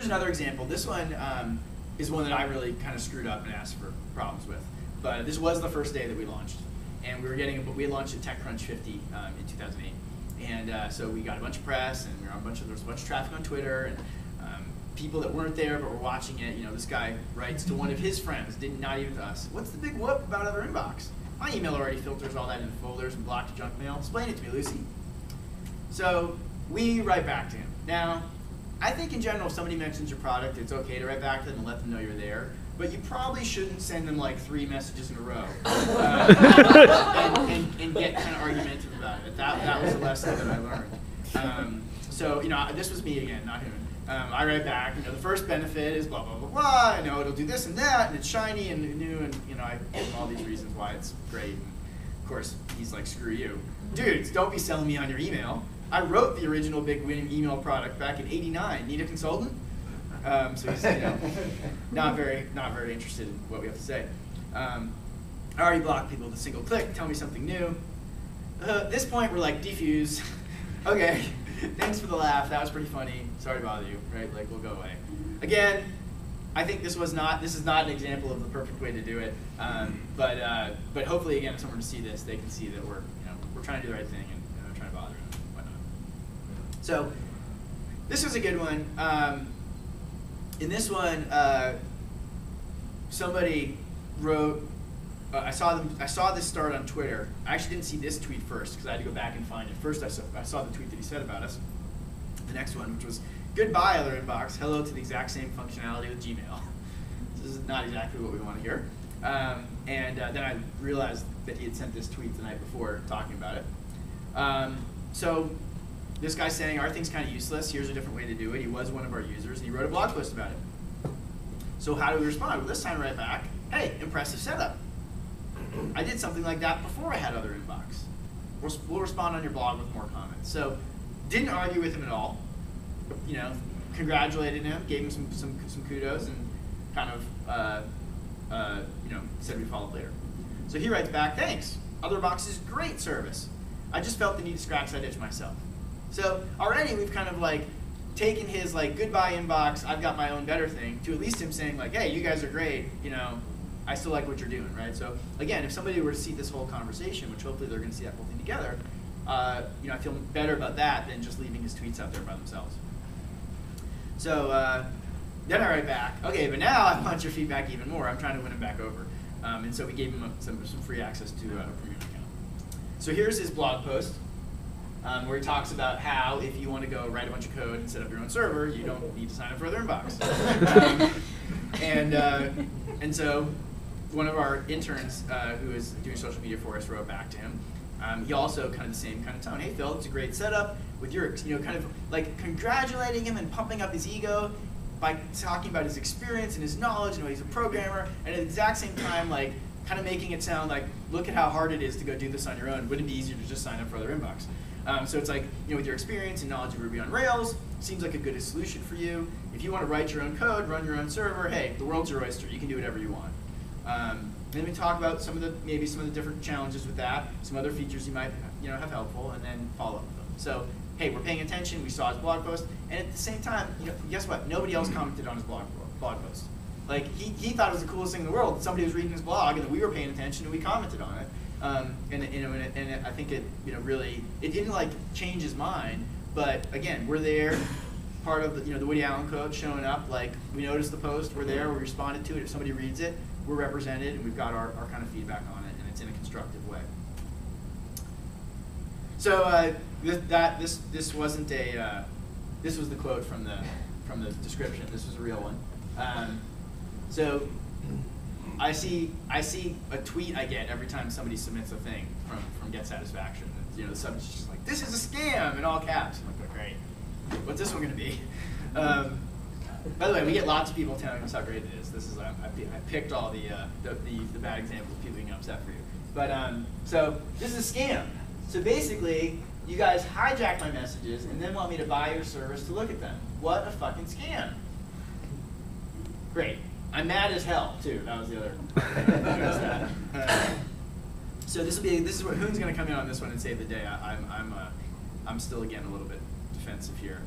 another example. This one is one that I really kind of screwed up and asked for problems with. But this was the first day that we launched. And we had launched at TechCrunch 50 in 2008. And so we got a bunch of press, and there was a bunch of traffic on Twitter, and people that weren't there but were watching it. You know, this guy writes to one of his friends, not even to us, "What's the big whoop about other inbox? My email already filters all that into folders and blocked junk mail. Explain it to me, Lucy." So we write back to him. Now, I think in general, if somebody mentions your product, it's okay to write back to them and let them know you're there. But you probably shouldn't send them like 3 messages in a row and get kind of argumentative about it. That was a lesson that I learned. So, you know, this was me again, not him. I write back, you know, the first benefit is blah, blah, blah, blah. I know it'll do this and that, and it's shiny and new, and, you know, I give him all these reasons why it's great. And of course, he's like, screw you. Dudes, don't be selling me on your email. I wrote the original big winning email product back in '89. Need a consultant? So he's, you know, not very interested in what we have to say. I already blocked people with a single click. Tell me something new. At this point, we're like, defuse. Okay, thanks for the laugh. That was pretty funny. Sorry to bother you. Right? Like, we'll go away. Again, I think this is not an example of the perfect way to do it. But hopefully, again, if someone were to see this, they can see that we're trying to do the right thing and trying to bother them and whatnot. So this was a good one. In this one, somebody wrote. I saw this start on Twitter. I actually didn't see this tweet first because I had to go back and find it. First, I saw the tweet that he said about us. The next one, which was, "Goodbye, other inbox. Hello to the exact same functionality with Gmail." This is not exactly what we want to hear. Then I realized that he had sent this tweet the night before talking about it. So this guy's saying, "Our thing's kind of useless. Here's a different way to do it." He was one of our users, and he wrote a blog post about it. So how do we respond? Well, this time right back, "Hey, impressive setup. I did something like that before I had other inbox. We'll respond on your blog with more comments." So didn't argue with him at all. You know, congratulated him, gave him some kudos, and kind of said we'd follow up later. So he writes back, "Thanks. Otherbox is great service. I just felt the need to scratch that itch myself." So already we've kind of like taken his like goodbye inbox, I've got my own better thing, to at least him saying like, "Hey, you guys are great. You know, I still like what you're doing," right? So again, if somebody were to see this whole conversation, which hopefully they're going to see that whole thing together, I feel better about that than just leaving his tweets out there by themselves. So then I write back, "Okay, but now I want your feedback even more. I'm trying to win him back over." And so we gave him some free access to a premium account. So here's his blog post where he talks about how if you want to go write a bunch of code and set up your own server, you don't need to sign up for other inbox. And so one of our interns who is doing social media for us wrote back to him. He also kind of the same kind of tone. "Hey Phil, it's a great setup," with your, kind of like congratulating him and pumping up his ego by talking about his experience and his knowledge and he's a programmer, and at the exact same time, like kind of making it sound like, look at how hard it is to go do this on your own. Wouldn't it be easier to just sign up for other inbox? So it's like, with your experience and knowledge of Ruby on Rails, seems like a good solution for you. If you want to write your own code, run your own server, hey, the world's your oyster. You can do whatever you want. Then we talk about maybe some of the different challenges with that, some other features you might have helpful, and then follow up with them. So hey, we're paying attention. We saw his blog post, and at the same time, guess what? Nobody else commented on his blog post. Like he thought it was the coolest thing in the world. Somebody was reading his blog, and then we were paying attention, and we commented on it. And I think it really didn't like change his mind, but again, we're there. Part of the Woody Allen code showing up, like we noticed the post, we're there, we responded to it. If somebody reads it, we're represented, and we've got our kind of feedback on it, and it's in a constructive way. So this wasn't a this was the quote from the description. This was a real one. So I see a tweet I get every time somebody submits a thing from GetSatisfaction. The subject's just like, "This is a scam" in all caps. I'm like, great. What's this one going to be? By the way, we get lots of people telling us how great it is. This is I picked all the bad examples of people getting upset for you. But so this is a scam. So basically, you guys hijack my messages and then want me to buy your service to look at them. What a fucking scam! Great. I'm mad as hell too. That was the other. So this is where Hoon's going to come in on this one and save the day. I'm still again a little bit defensive here.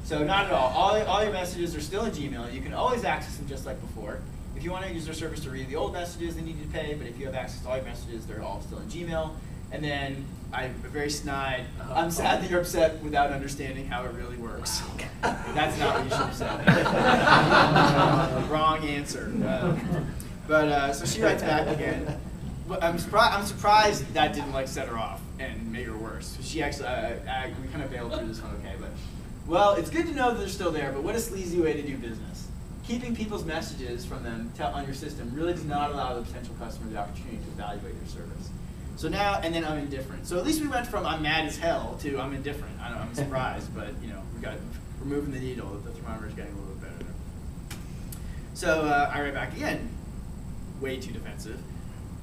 So not at all. All your messages are still in Gmail. You can always access them just like before. If you want to use their service to read the old messages, then you need to pay. But if you have access to all your messages, they're all still in Gmail. And then I'm very snide. I'm sad that you're upset without understanding how it really works. That's not what you should have said. Wrong answer. So she writes back again. I'm surprised that didn't like set her off and make her worse. She actually, we kind of bailed through this one okay, but well, it's good to know that they're still there. But what a sleazy way to do business. Keeping people's messages from them on your system really does not allow the potential customer the opportunity to evaluate your service. So now, and then I'm indifferent. So at least we went from I'm mad as hell to I'm indifferent. I don't know, I'm surprised, but you know, we're moving the needle. The thermometer's getting a little bit better. So I write back again, way too defensive.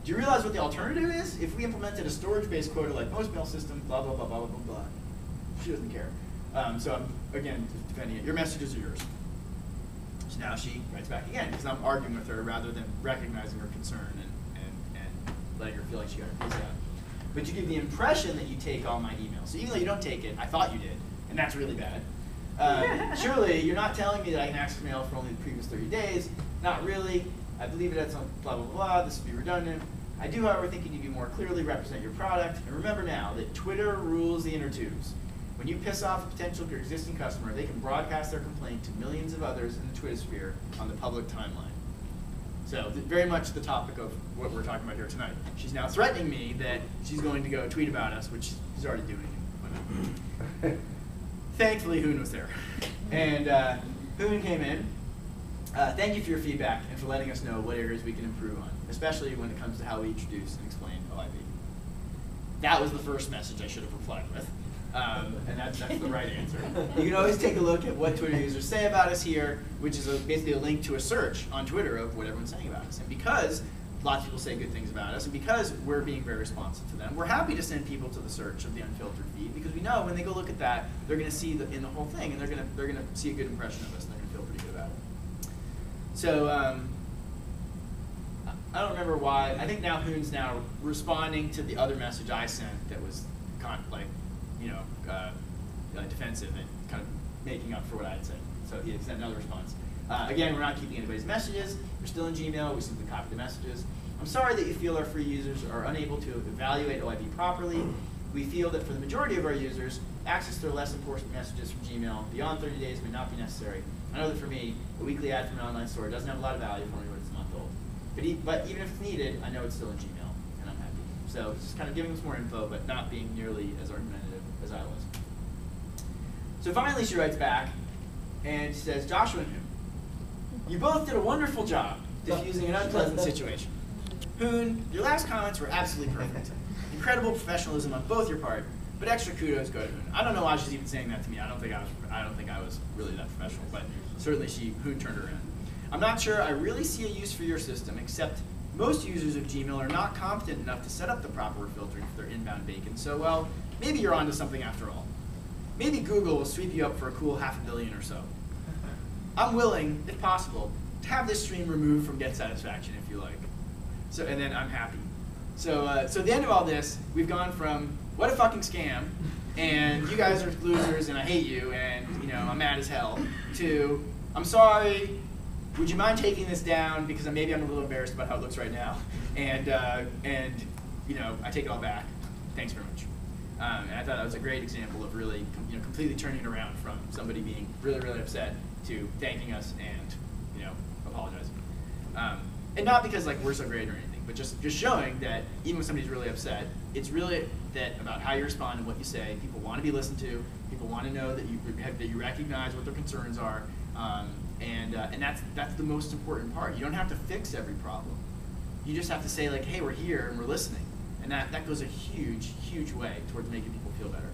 Do you realize what the alternative is? If we implemented a storage-based quota like most mail systems, blah, blah, blah, blah, blah, blah. She doesn't care. So I'm, again, defending it. Your messages are yours. So now she writes back again, because I'm arguing with her rather than recognizing her concern and letting her feel like she got her piece out. But you give the impression that you take all my emails. So even though you don't take it, I thought you did, and that's really bad. Surely, you're not telling me that I can access mail for only the previous 30 days. Not really. I believe it had some blah, blah, blah. This would be redundant. I do, however, think you need to more clearly represent your product. And remember now that Twitter rules the inner tubes. When you piss off a potential or existing customer, they can broadcast their complaint to millions of others in the Twitter sphere on the public timeline. So very much the topic of what we're talking about here tonight. She's now threatening me that she's going to go tweet about us, which she's already doing. Thankfully, Hoon was there. And Hoon came in. Thank you for your feedback and for letting us know what areas we can improve on, especially when it comes to how we introduce and explain OIB. That was the first message I should have replied with. And that's the right answer. You can always take a look at what Twitter users say about us here, which is basically a link to a search on Twitter of what everyone's saying about us. And because lots of people say good things about us, and because we're being very responsive to them, we're happy to send people to the search of the unfiltered feed, because we know when they go look at that, they're going to see in the whole thing, and they're going to see a good impression of us, and they're going to feel pretty good about it. So I don't remember why. I think now Hoon's now responding to the other message I sent that was defensive and kind of making up for what I had said. So he sent another response. Again, we're not keeping anybody's messages. We're still in Gmail. We simply copy the messages. I'm sorry that you feel our free users are unable to evaluate OIB properly. We feel that for the majority of our users, access to their less important messages from Gmail beyond 30 days may not be necessary. I know that for me, a weekly ad from an online store doesn't have a lot of value for me when it's a month old. But even if it's needed, I know it's still in Gmail, and I'm happy. So it's just kind of giving us more info, but not being nearly as argumentative as I was. So finally she writes back, and she says, Joshua and Hoon, you both did a wonderful job diffusing an unpleasant situation. Hoon, your last comments were absolutely perfect. Incredible professionalism on both your part, but extra kudos go to Hoon. I don't know why she's even saying that to me. I don't think I was really that professional, but certainly Hoon turned her in. I'm not sure I really see a use for your system, except most users of Gmail are not competent enough to set up the proper filtering for their inbound bacon. So, well, maybe you're onto something after all. Maybe Google will sweep you up for a cool $500 million or so. I'm willing, if possible, to have this stream removed from GetSatisfaction if you like. So, and then I'm happy. So, so at the end of all this, we've gone from what a fucking scam, and you guys are losers, and I hate you, and I'm mad as hell, to I'm sorry. Would you mind taking this down because maybe I'm a little embarrassed about how it looks right now, and I take it all back. Thanks very much. And I thought that was a great example of really completely turning it around from somebody being really, really upset to thanking us and apologizing. And not because we're so great or anything, but just showing that even when somebody's really upset, it's really about how you respond and what you say. People want to be listened to. People want to know that you recognize what their concerns are, and that's the most important part. You don't have to fix every problem. You just have to say hey, we're here and we're listening, and that goes a huge, huge way towards making people feel better.